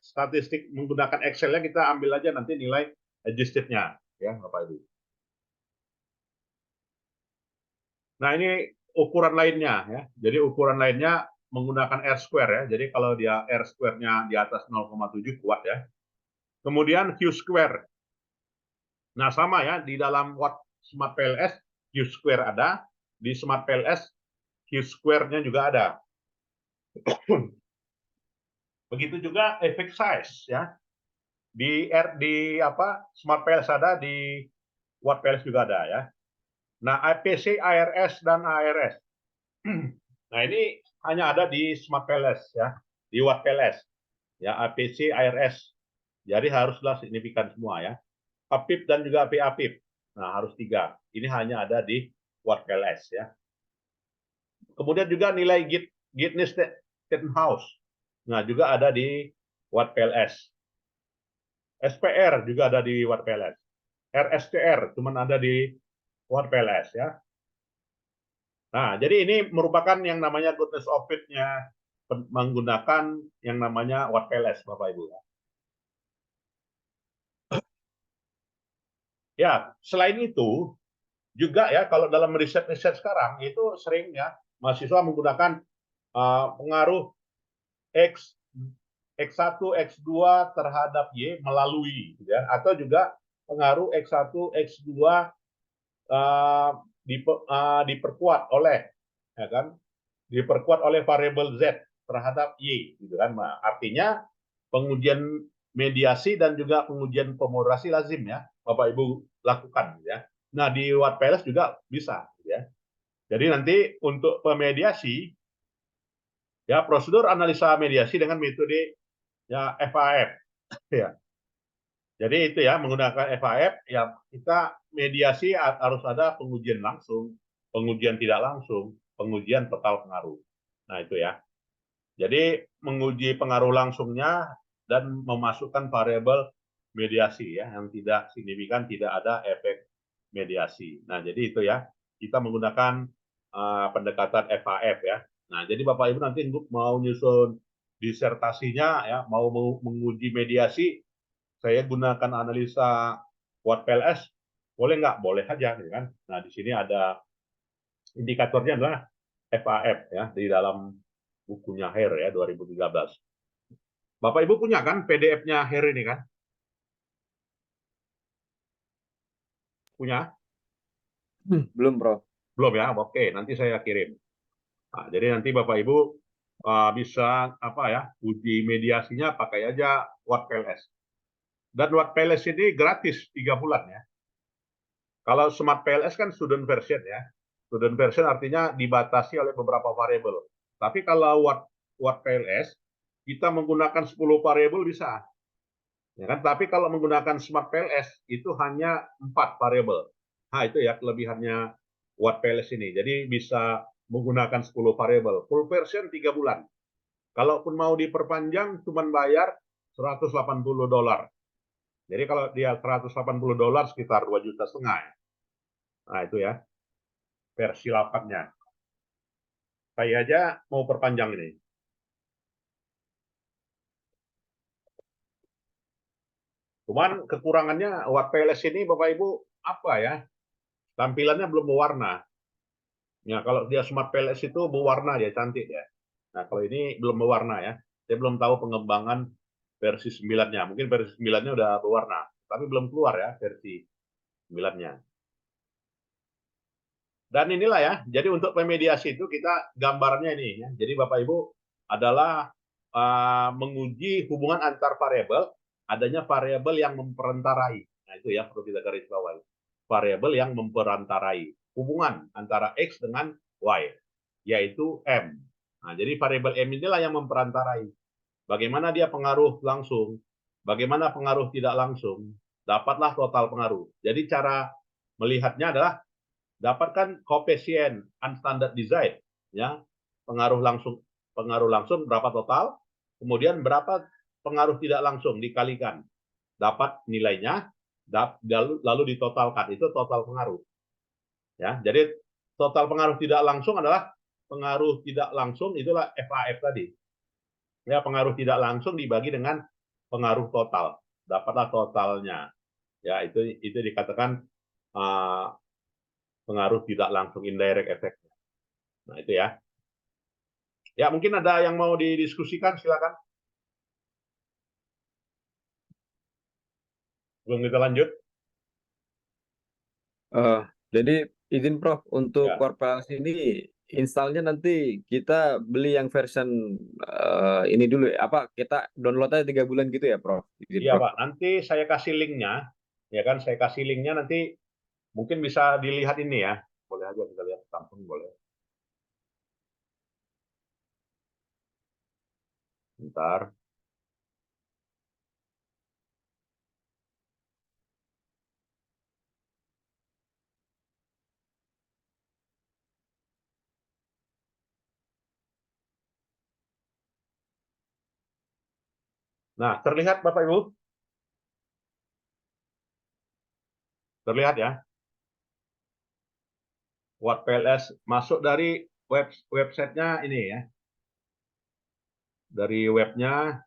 [SPEAKER 1] statistik menggunakan Excel-nya kita ambil aja nanti nilai adjusted-nya ya, Bapak Ibu. Nah, ini ukuran lainnya ya. Jadi ukuran lainnya menggunakan R square ya. Jadi kalau dia R square-nya di atas 0,7 kuat ya. Kemudian Q square. Nah, sama ya, di dalam Watt Smart PLS Q square ada, di Smart PLS Q square-nya juga ada. Begitu juga effect size ya. di apa Smart PLS ada, di Watt PLS juga ada ya. Nah, APC, ARS dan ARS. Nah, ini hanya ada di Smart PLS ya, di Watt PLS. Ya, APC, ARS. Jadi haruslah signifikan semua ya. APIP dan juga PAPIP. Nah, harus 3. Ini hanya ada di Watt PLS ya. Kemudian juga nilai Guinness Stenhouse. Nah, juga ada di Watt PLS. SPR juga ada di Watt PLS. RSTR cuma ada di Watt PLS ya. Nah, jadi ini merupakan yang namanya goodness of fit-nya menggunakan yang namanya Watt PLS, Bapak Ibu. Ya, selain itu juga ya kalau dalam riset-riset sekarang itu sering ya mahasiswa menggunakan pengaruh X X1, X2 terhadap Y melalui ya, atau juga pengaruh X1, X2 diperkuat oleh ya kan, diperkuat oleh variabel Z terhadap Y gitu kan. Nah, artinya pengujian mediasi dan juga pengujian pemodulasi lazim ya Bapak Ibu lakukan ya. Nah, di Watt PLS juga bisa ya. Jadi nanti untuk pemediasi ya prosedur analisa mediasi dengan metode ya FAF ya. Jadi itu ya menggunakan FAF ya kita mediasi harus ada pengujian langsung, pengujian tidak langsung, pengujian total pengaruh. Nah, itu ya. Jadi menguji pengaruh langsungnya dan memasukkan variabel mediasi ya yang tidak signifikan, tidak ada efek mediasi. Nah, jadi itu ya. Kita menggunakan pendekatan FAF ya. Nah, jadi Bapak Ibu nanti mau nyusun disertasinya ya, mau menguji mediasi, saya gunakan analisa Watt PLS, boleh nggak? Boleh aja, gitu kan? Nah, di sini ada indikatornya adalah FAF ya di dalam bukunya HER ya 2013. Bapak Ibu punya kan PDF-nya HER ini kan? Punya?
[SPEAKER 4] Belum, Prof.
[SPEAKER 1] Belum ya? Oke, nanti saya kirim. Nah, jadi nanti Bapak Ibu bisa apa ya uji mediasinya pakai aja Watt PLS. Dan Watt PLS ini gratis 3 bulan ya. Kalau Smart PLS kan student version ya. Student version artinya dibatasi oleh beberapa variabel. Tapi kalau Watt PLS kita menggunakan 10 variabel bisa. Ya kan? Tapi kalau menggunakan Smart PLS itu hanya 4 variabel. Nah, itu ya kelebihannya Watt PLS ini. Jadi bisa menggunakan 10 variabel. Full version 3 bulan. Kalaupun mau diperpanjang cuma bayar $180. Jadi kalau dia $180 sekitar 2,5 juta. Nah, itu ya versi 8-nya. Saya aja mau perpanjang ini. Cuman kekurangannya Watt PLS ini Bapak Ibu apa ya? Tampilannya belum berwarna. Ya, kalau dia Smart PLS itu berwarna dia cantik ya. Nah, kalau ini belum berwarna ya. Saya belum tahu pengembangan versi 9-nya. Mungkin versi 9-nya udah berwarna, tapi belum keluar ya versi 9-nya. Dan inilah ya, jadi untuk pemediasi itu kita gambarnya ini ya. Jadi Bapak Ibu adalah menguji hubungan antar variabel, adanya variabel yang memperantarai. Nah, itu ya perlu kita garis bawahi. Variabel yang memperantarai hubungan antara X dengan Y, yaitu M. Nah, jadi variabel M inilah yang memperantarai. Bagaimana dia pengaruh langsung, bagaimana pengaruh tidak langsung, dapatlah total pengaruh. Jadi cara melihatnya adalah dapatkan koefisien unstandardized ya, pengaruh langsung berapa total, kemudian berapa pengaruh tidak langsung dikalikan, dapat nilainya, lalu ditotalkan, itu total pengaruh ya. Jadi total pengaruh tidak langsung adalah pengaruh tidak langsung, itulah FAF tadi ya, pengaruh tidak langsung dibagi dengan pengaruh total, dapatlah totalnya ya. Itu dikatakan pengaruh tidak langsung, indirect effect. Nah, itu ya. Ya, mungkin ada yang mau didiskusikan, silakan. Belum kita lanjut.
[SPEAKER 4] Jadi izin Prof, untuk
[SPEAKER 1] Ya.
[SPEAKER 4] Watt PLS ini installnya nanti kita beli yang version ini dulu ya. Apa kita download aja 3 bulan gitu ya, Prof? Izin,
[SPEAKER 1] Iya
[SPEAKER 4] Prof.
[SPEAKER 1] Pak, nanti saya kasih linknya, ya kan? Saya kasih linknya nanti mungkin bisa dilihat ini ya. Boleh aja kita lihat langsung boleh. Bentar. Nah, terlihat Bapak Ibu? Terlihat ya? Watt PLS masuk dari websitenya ini ya. Dari webnya,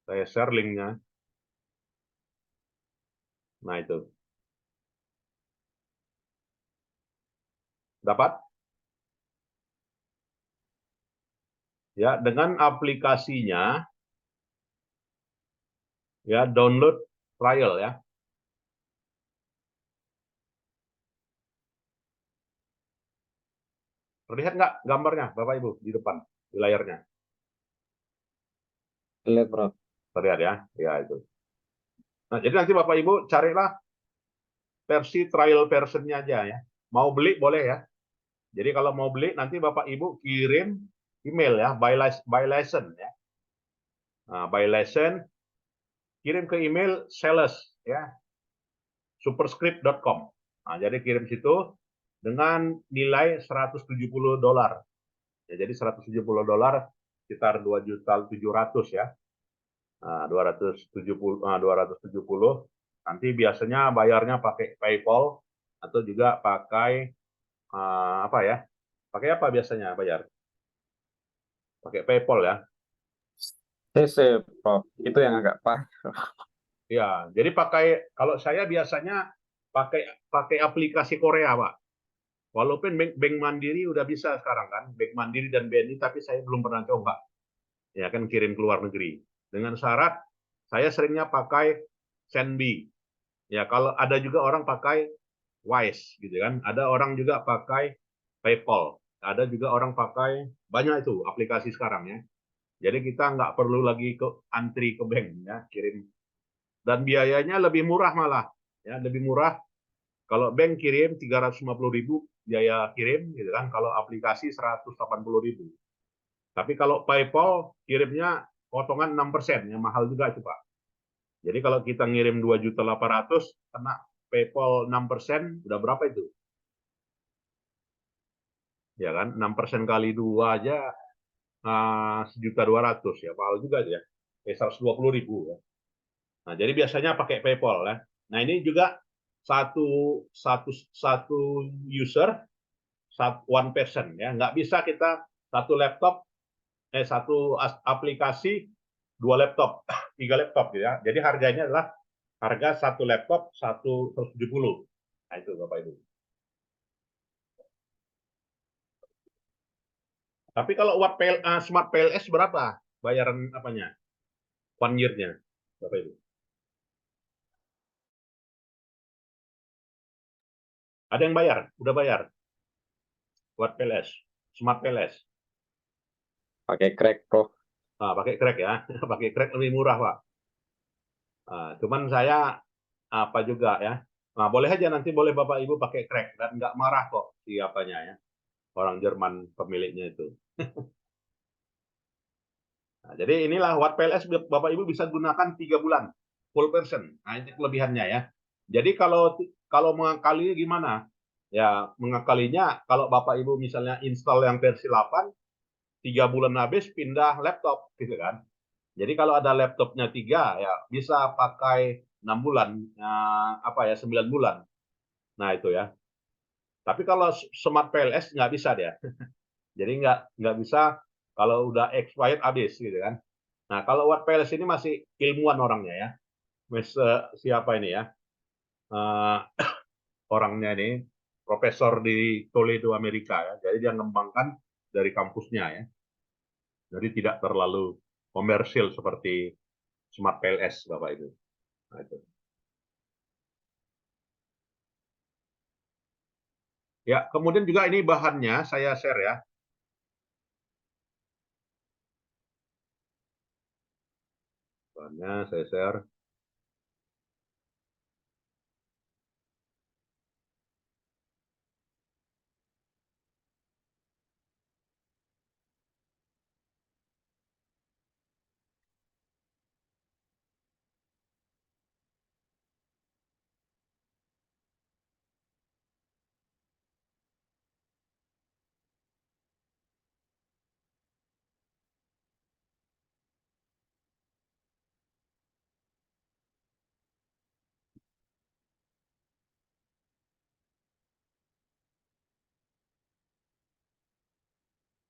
[SPEAKER 1] saya share linknya. Nah, itu. Dapat? Ya, dengan aplikasinya, ya, download trial ya. Terlihat nggak gambarnya, Bapak Ibu, di depan, di layarnya?
[SPEAKER 4] Lihat, Prof.
[SPEAKER 1] Terlihat ya? Ya, itu. Nah, jadi nanti Bapak Ibu carilah versi trial versionnya aja ya. Mau beli boleh ya. Jadi kalau mau beli nanti Bapak Ibu kirim email ya, by license ya. Nah, by license kirim ke email sales ya, superscript.com. Nah, jadi kirim situ dengan nilai $170. Ya, jadi $170 sekitar 2.700.000 ya. Nah, 270 nanti biasanya bayarnya pakai PayPal atau juga pakai apa ya? Pakai apa biasanya bayar? Pakai PayPal ya.
[SPEAKER 4] CC, Prof. Itu yang agak pas.
[SPEAKER 1] Ya, jadi kalau saya biasanya pakai pakai aplikasi Korea, Pak. Walaupun Bank Mandiri udah bisa sekarang kan, Bank Mandiri dan BNI, tapi saya belum pernah coba. Ya kan kirim ke luar negeri. Dengan syarat saya seringnya pakai Senbi. Ya, kalau ada juga orang pakai Wise gitu kan. Ada orang juga pakai PayPal. Ada juga orang pakai banyak itu aplikasi sekarang ya. Jadi kita nggak perlu lagi antri ke bank ya, kirim, dan biayanya lebih murah malah ya, lebih murah. Kalau bank kirim 350.000 biaya kirim gitu kan, kalau aplikasi 180.000. Tapi kalau PayPal kirimnya potongan 6%, yang mahal juga itu Pak. Jadi kalau kita ngirim 2.800.000 kena PayPal 6%, udah berapa itu? Ya kan, 6% kali 2 aja 1.200.000 ya, mahal juga ya. 120.000 ya. Nah, jadi biasanya pakai PayPal ya. Nah, ini juga satu satu satu user, one person ya. Nggak bisa kita satu laptop, satu aplikasi, 2 laptop, 3 laptop gitu ya. Jadi harganya adalah harga satu laptop 170. Nah, itu Bapak Ibu. Tapi kalau Smart PLS berapa bayaran apanya? One year-nya, Bapak Ibu. Ada yang bayar? Udah bayar? Buat PLS, Smart PLS.
[SPEAKER 4] Pakai crack, Prof.
[SPEAKER 1] Nah, pakai crack ya. Pakai crack lebih murah, Pak. Nah, cuman saya apa juga ya. Nah, boleh aja nanti boleh Bapak Ibu pakai crack dan nggak marah kok siapanya ya. Orang Jerman pemiliknya itu. Nah, jadi inilah Watt PLS Bapak Ibu bisa gunakan 3 bulan full version. Nah, ini kelebihannya ya. Jadi kalau mengakali gimana? Ya, mengakalinya kalau Bapak Ibu misalnya install yang versi 8, 3 bulan habis pindah laptop gitu kan. Jadi kalau ada laptopnya 3 ya bisa pakai 6 bulan, apa ya 9 bulan. Nah itu ya. Tapi kalau Smart PLS nggak bisa dia. Jadi nggak bisa kalau udah expired habis gitu kan. Nah kalau Watt PLS ini masih ilmuwan orangnya ya. Siapa ini ya? Uh, orangnya ini profesor di Toledo Amerika ya. Jadi dia mengembangkan dari kampusnya ya. Jadi tidak terlalu komersil seperti Smart PLS Bapak Ibu. Nah, itu. Ya, kemudian juga ini bahannya saya share ya. Bahannya saya share.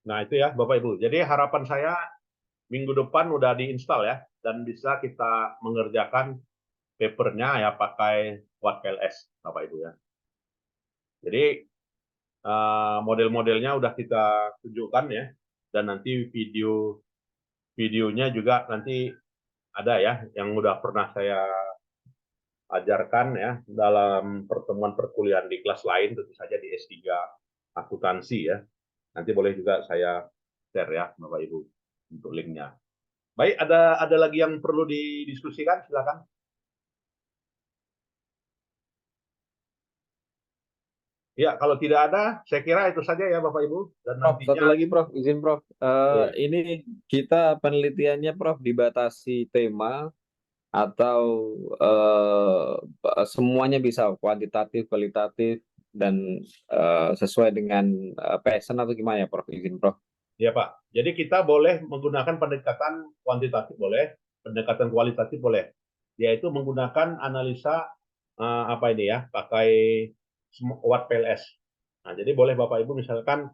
[SPEAKER 1] Nah, itu ya Bapak Ibu. Jadi harapan saya minggu depan udah diinstal ya, dan bisa kita mengerjakan papernya ya pakai WordPLS Bapak Ibu ya. Jadi model-modelnya udah kita tunjukkan ya, dan nanti videonya juga nanti ada ya, yang udah pernah saya ajarkan ya dalam pertemuan perkuliahan di kelas lain, tentu saja di S3 akuntansi ya. Nanti boleh juga saya share ya Bapak Ibu untuk linknya. Baik, ada lagi yang perlu didiskusikan, silakan. Ya, kalau tidak ada, saya kira itu saja ya Bapak Ibu. Dan
[SPEAKER 4] Prof, satu
[SPEAKER 1] nantinya,
[SPEAKER 4] lagi Prof, izin Prof.
[SPEAKER 1] ya,
[SPEAKER 4] Ini kita penelitiannya Prof dibatasi tema atau semuanya bisa kuantitatif, kualitatif dan sesuai dengan passion atau gimana ya Prof? Izin Prof.
[SPEAKER 1] ya Pak. Jadi kita boleh menggunakan pendekatan kuantitatif boleh, pendekatan kualitatif boleh. Yaitu menggunakan analisa apa ini ya, pakai Watt PLS. Nah, jadi boleh Bapak Ibu misalkan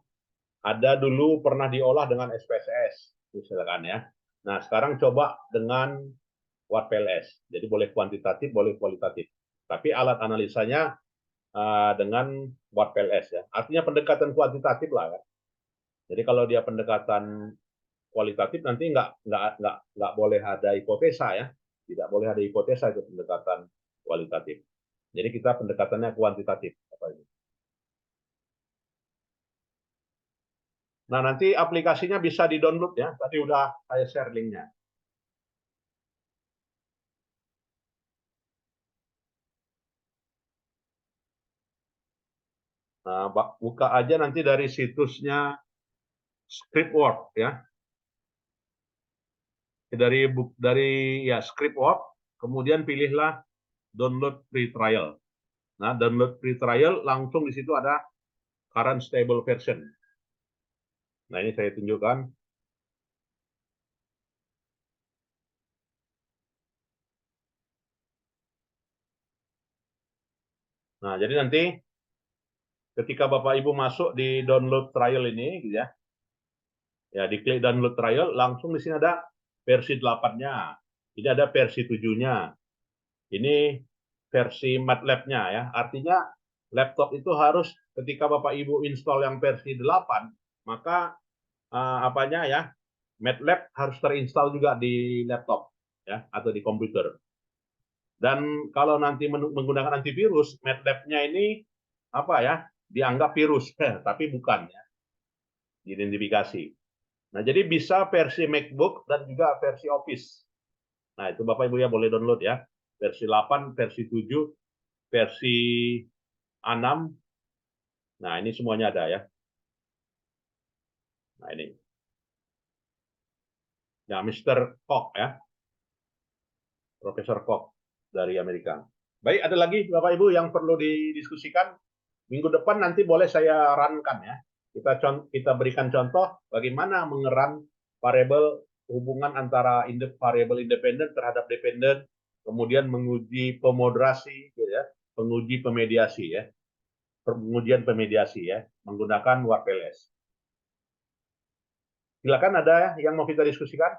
[SPEAKER 1] ada dulu pernah diolah dengan SPSS, misalkan ya. Nah, sekarang coba dengan Watt PLS. Jadi boleh kuantitatif, boleh kualitatif. Tapi alat analisanya dengan Watt PLS ya. Artinya pendekatan kuantitatif lah ya. Jadi kalau dia pendekatan kualitatif nanti nggak boleh ada hipotesa ya. Tidak boleh ada hipotesa itu pendekatan kualitatif. Jadi kita pendekatannya kuantitatif. Nah, nanti aplikasinya bisa di-download ya. Tadi udah saya share linknya. Nah, buka aja nanti dari situsnya Scriptworks ya. Dari ya Scriptworks, kemudian pilihlah download free trial. Nah, download free trial langsung di situ ada current stable version. Nah, ini saya tunjukkan. Nah, jadi nanti ketika Bapak Ibu masuk di download trial ini gitu ya. Ya, diklik download trial, langsung di sini ada versi 8-nya. Ini ada versi 7-nya. Ini versi MATLAB-nya ya. Artinya laptop itu harus ketika Bapak Ibu install yang versi 8, maka apanya ya, MATLAB harus terinstall juga di laptop ya atau di komputer. Dan kalau nanti menggunakan antivirus, MATLAB-nya ini apa ya? Dianggap virus, tapi bukan ya. Diidentifikasi. Nah, jadi bisa versi MacBook dan juga versi Office. Nah, itu Bapak Ibu ya boleh download ya. Versi 8, versi 7, versi 6. Nah, ini semuanya ada ya. Nah, ini. Ya, Mr. Koch ya. Profesor Koch dari Amerika. Baik, ada lagi Bapak Ibu yang perlu didiskusikan? Minggu depan nanti boleh saya runkan ya. Kita berikan contoh bagaimana mengeran variabel hubungan antara variabel independen terhadap dependen, kemudian menguji pemoderasi, gitu ya, penguji pemediasi ya, pengujian pemediasi ya, menggunakan WordPLS. Silakan ada yang mau kita diskusikan?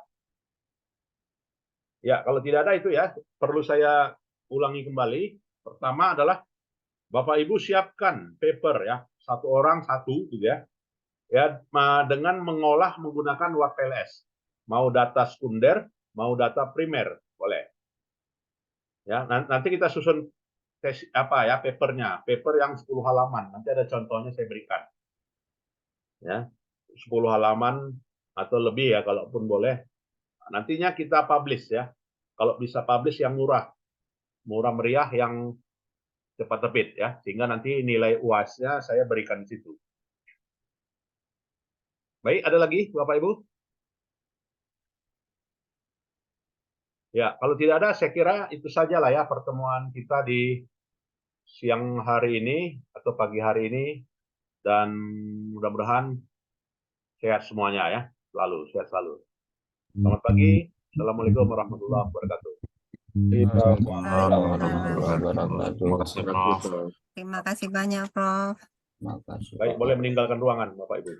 [SPEAKER 1] Ya, kalau tidak ada itu ya, perlu saya ulangi kembali. Pertama adalah Bapak Ibu siapkan paper ya, satu orang satu gitu ya, dengan mengolah menggunakan WordPLS. Mau data sekunder, mau data primer, boleh. Ya, nanti kita susun papernya, paper yang 10 halaman. Nanti ada contohnya saya berikan. Ya, 10 halaman atau lebih ya, kalaupun boleh. Nantinya kita publish ya. Kalau bisa publish yang murah meriah, yang cepat terbit ya, sehingga nanti nilai UAS-nya saya berikan di situ. Baik, ada lagi Bapak Ibu? Ya, kalau tidak ada, saya kira itu sajalah ya pertemuan kita di siang hari ini atau pagi hari ini, dan mudah-mudahan sehat semuanya ya, sehat selalu. Selamat pagi. Assalamualaikum warahmatullahi wabarakatuh.
[SPEAKER 2] Terima kasih, Prof.
[SPEAKER 5] Terima kasih banyak, Prof.
[SPEAKER 6] Terima kasih,
[SPEAKER 1] Baik,
[SPEAKER 6] Bapak.
[SPEAKER 1] boleh meninggalkan ruangan Bapak Ibu.